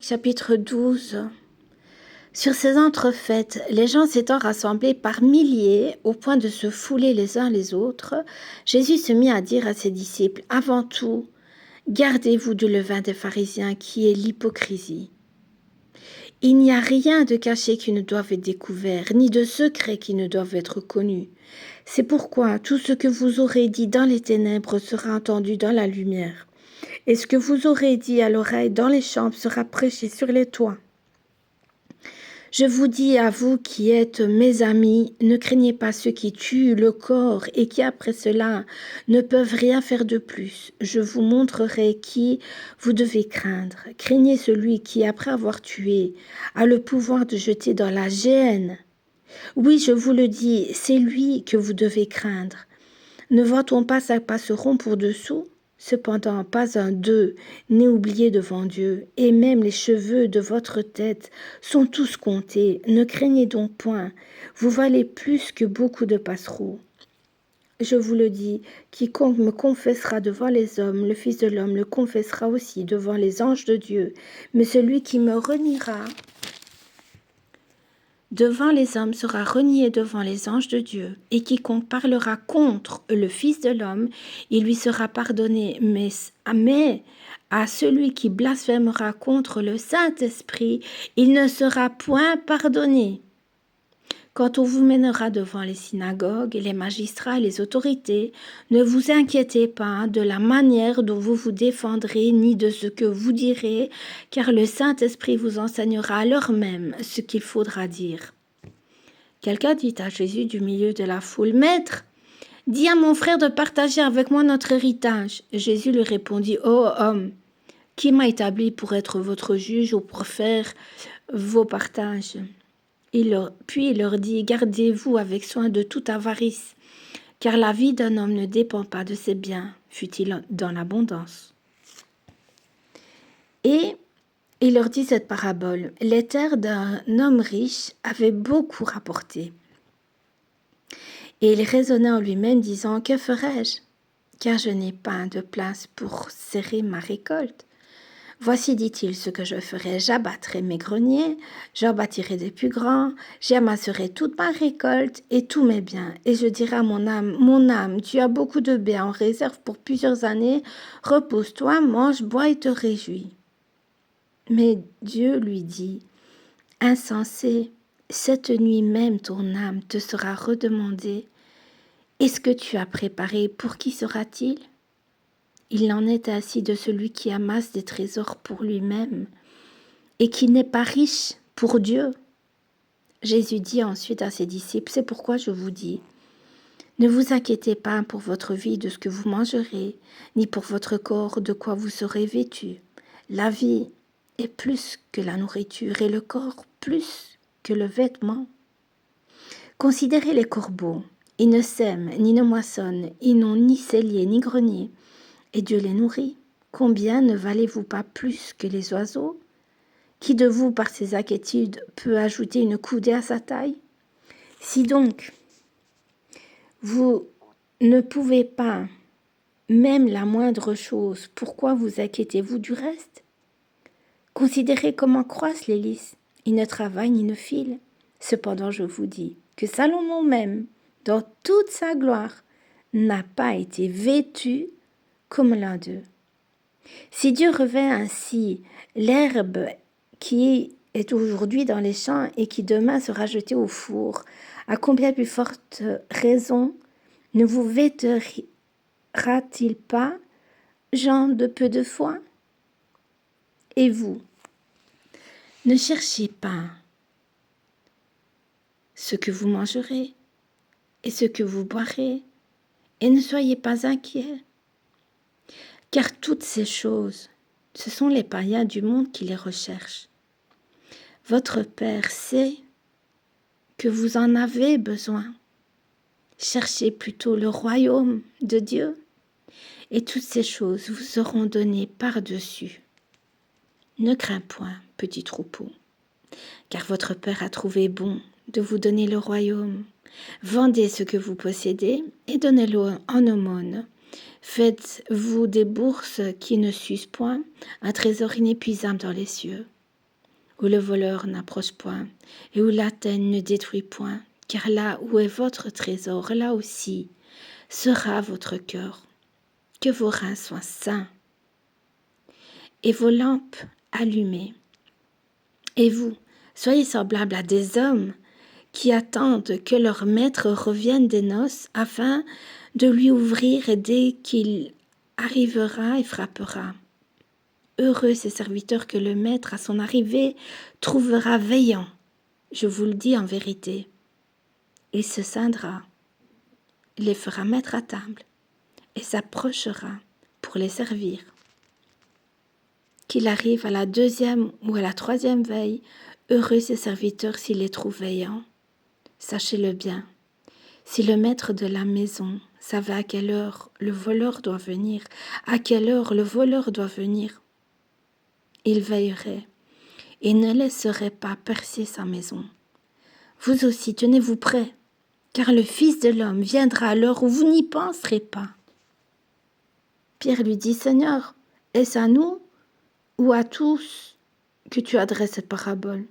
Chapitre 12. Sur ces entrefaites, les gens s'étant rassemblés par milliers au point de se fouler les uns les autres, Jésus se mit à dire à ses disciples, « Avant tout, gardez-vous du levain des pharisiens qui est l'hypocrisie. Il n'y a rien de caché qui ne doive être découvert, ni de secret qui ne doive être connu. C'est pourquoi tout ce que vous aurez dit dans les ténèbres sera entendu dans la lumière. Et ce que vous aurez dit à l'oreille dans les chambres sera prêché sur les toits. Je vous dis à vous qui êtes mes amis, ne craignez pas ceux qui tuent le corps et qui après cela ne peuvent rien faire de plus. Je vous montrerai qui vous devez craindre. Craignez celui qui, après avoir tué, a le pouvoir de jeter dans la géhenne. Oui, je vous le dis, c'est lui que vous devez craindre. Ne voit-on pas sa passeron pour dessous ? Cependant, pas un d'eux n'est oublié devant Dieu, et même les cheveux de votre tête sont tous comptés. Ne craignez donc point, vous valez plus que beaucoup de passereaux. Je vous le dis, quiconque me confessera devant les hommes, le Fils de l'homme le confessera aussi devant les anges de Dieu. Mais celui qui me reniera devant les hommes sera renié devant les anges de Dieu, et quiconque parlera contre le Fils de l'homme, il lui sera pardonné, mais à celui qui blasphémera contre le Saint-Esprit, il ne sera point pardonné. Quand on vous mènera devant les synagogues, les magistrats et les autorités, ne vous inquiétez pas de la manière dont vous vous défendrez, ni de ce que vous direz, car le Saint-Esprit vous enseignera à l'heure même ce qu'il faudra dire. Quelqu'un dit à Jésus du milieu de la foule, « Maître, dis à mon frère de partager avec moi notre héritage. » Jésus lui répondit, « Ô homme, qui m'a établi pour être votre juge ou pour faire vos partages ?» Puis il leur dit, « Gardez-vous avec soin de toute avarice, car la vie d'un homme ne dépend pas de ses biens, fût-il dans l'abondance. » Et il leur dit cette parabole, « Les terres d'un homme riche avaient beaucoup rapporté. Et il raisonnait en lui-même, disant, « Que ferai-je ? Car je n'ai pas de place pour serrer ma récolte. Voici, dit-il, ce que je ferai. J'abattrai mes greniers, j'en bâtirai des plus grands, j'amasserai toute ma récolte et tous mes biens. Et je dirai à mon âme, tu as beaucoup de biens en réserve pour plusieurs années, repose-toi, mange, bois et te réjouis. » Mais Dieu lui dit, « Insensé, cette nuit même ton âme te sera redemandée. Et ce que tu as préparé, pour qui sera-t-il ? Il en est ainsi de celui qui amasse des trésors pour lui-même et qui n'est pas riche pour Dieu. » Jésus dit ensuite à ses disciples, « C'est pourquoi je vous dis, ne vous inquiétez pas pour votre vie de ce que vous mangerez, ni pour votre corps de quoi vous serez vêtus. La vie est plus que la nourriture et le corps plus que le vêtement. Considérez les corbeaux, ils ne sèment ni ne moissonnent, ils n'ont ni cellier ni grenier, et Dieu les nourrit. Combien ne valez-vous pas plus que les oiseaux ? Qui de vous, par ses inquiétudes, peut ajouter une coudée à sa taille ? Si donc vous ne pouvez pas, même la moindre chose, pourquoi vous inquiétez-vous du reste ? Considérez comment croissent les lys. Ils ne travaillent ni ne filent. Cependant, je vous dis que Salomon même, dans toute sa gloire, n'a pas été vêtu comme l'un d'eux. Si Dieu revêt ainsi l'herbe qui est aujourd'hui dans les champs et qui demain sera jetée au four, à combien plus forte raison ne vous vêtera-t-il pas, gens de peu de foi ? Et vous, ne cherchez pas ce que vous mangerez et ce que vous boirez, et ne soyez pas inquiets. Car toutes ces choses, ce sont les païens du monde qui les recherchent. Votre Père sait que vous en avez besoin. Cherchez plutôt le royaume de Dieu, et toutes ces choses vous seront données par-dessus. Ne crains point, petit troupeau, car votre Père a trouvé bon de vous donner le royaume. Vendez ce que vous possédez et donnez-le en aumône. Faites-vous des bourses qui ne s'usent point, un trésor inépuisable dans les cieux, où le voleur n'approche point, et où la teigne ne détruit point, car là où est votre trésor, là aussi sera votre cœur. Que vos reins soient sains, et vos lampes allumées. Et vous, soyez semblables à des hommes qui attendent que leur maître revienne des noces afin de lui ouvrir, et dès qu'il arrivera, il frappera. Heureux ces serviteurs que le maître à son arrivée trouvera veillant. Je vous le dis en vérité. Il se scindra, les fera mettre à table et s'approchera pour les servir. Qu'il arrive à la deuxième ou à la troisième veille, heureux ses serviteurs s'il les trouve veillants. Sachez-le bien, si le maître de la maison savait à quelle heure le voleur doit venir, à quelle heure le voleur doit venir, il veillerait et ne laisserait pas percer sa maison. Vous aussi, tenez-vous prêts, car le Fils de l'homme viendra à l'heure où vous n'y penserez pas. Pierre lui dit, Seigneur, est-ce à nous ou à tous que tu adresses cette parabole?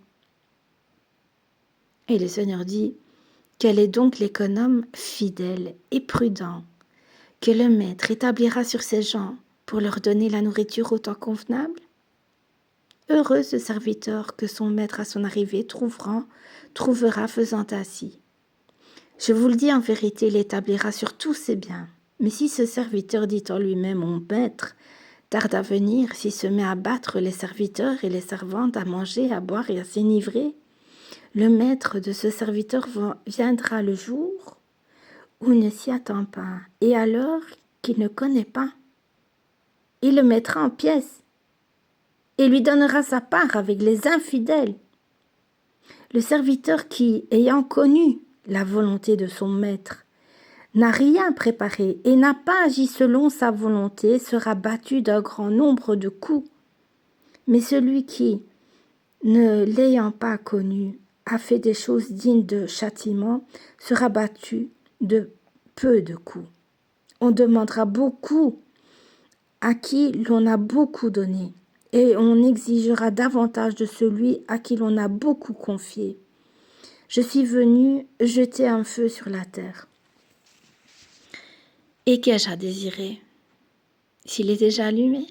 Et le Seigneur dit, quel est donc l'économe fidèle et prudent que le maître établira sur ses gens pour leur donner la nourriture au temps convenable? Heureux ce serviteur que son maître à son arrivée trouvera faisant ainsi. Je vous le dis en vérité, il établira sur tous ses biens. Mais si ce serviteur dit en lui-même, mon maître tarde à venir, s'il se met à battre les serviteurs et les servantes, à manger, à boire et à s'enivrer, le maître de ce serviteur viendra le jour où il ne s'y attend pas, et à l'heure qu'il ne connaît pas. Il le mettra en pièces et lui donnera sa part avec les infidèles. Le serviteur qui, ayant connu la volonté de son maître, n'a rien préparé et n'a pas agi selon sa volonté, sera battu d'un grand nombre de coups. Mais celui qui, ne l'ayant pas connu, a fait des choses dignes de châtiment, sera battu de peu de coups. On demandera beaucoup à qui l'on a beaucoup donné, et on exigera davantage de celui à qui l'on a beaucoup confié. Je suis venu jeter un feu sur la terre. Et qu'ai-je à désirer, s'il est déjà allumé?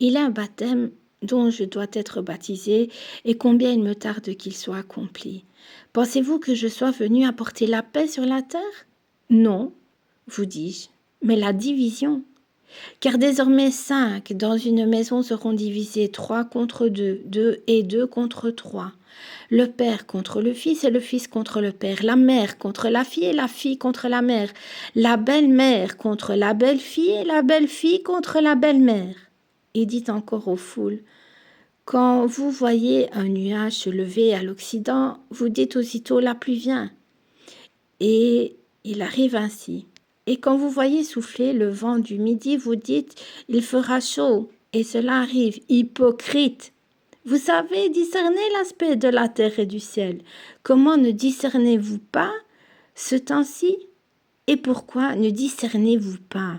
Il y a un baptême dont je dois être baptisé, et combien il me tarde qu'il soit accompli. Pensez-vous que je sois venu apporter la paix sur la terre? Non, vous dis-je, mais la division. Car désormais 5 dans une maison seront divisés, 3 contre 2, 2 et 2 contre 3. Le père contre le fils et le fils contre le père, la mère contre la fille et la fille contre la mère, la belle-mère contre la belle-fille et la belle-fille contre la belle-mère. Et dit encore aux foules, quand vous voyez un nuage se lever à l'Occident, vous dites aussitôt la pluie vient. Et il arrive ainsi. Et quand vous voyez souffler le vent du midi, vous dites il fera chaud. Et cela arrive, hypocrite. Vous savez discerner l'aspect de la terre et du ciel. Comment ne discernez-vous pas ce temps-ci? Et pourquoi ne discernez-vous pas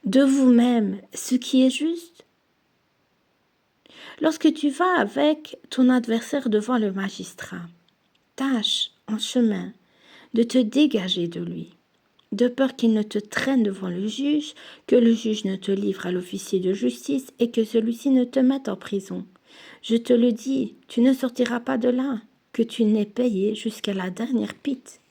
de vous-même ce qui est juste? Lorsque tu vas avec ton adversaire devant le magistrat, tâche en chemin de te dégager de lui, de peur qu'il ne te traîne devant le juge, que le juge ne te livre à l'officier de justice et que celui-ci ne te mette en prison. Je te le dis, tu ne sortiras pas de là, que tu n'aies payé jusqu'à la dernière pite.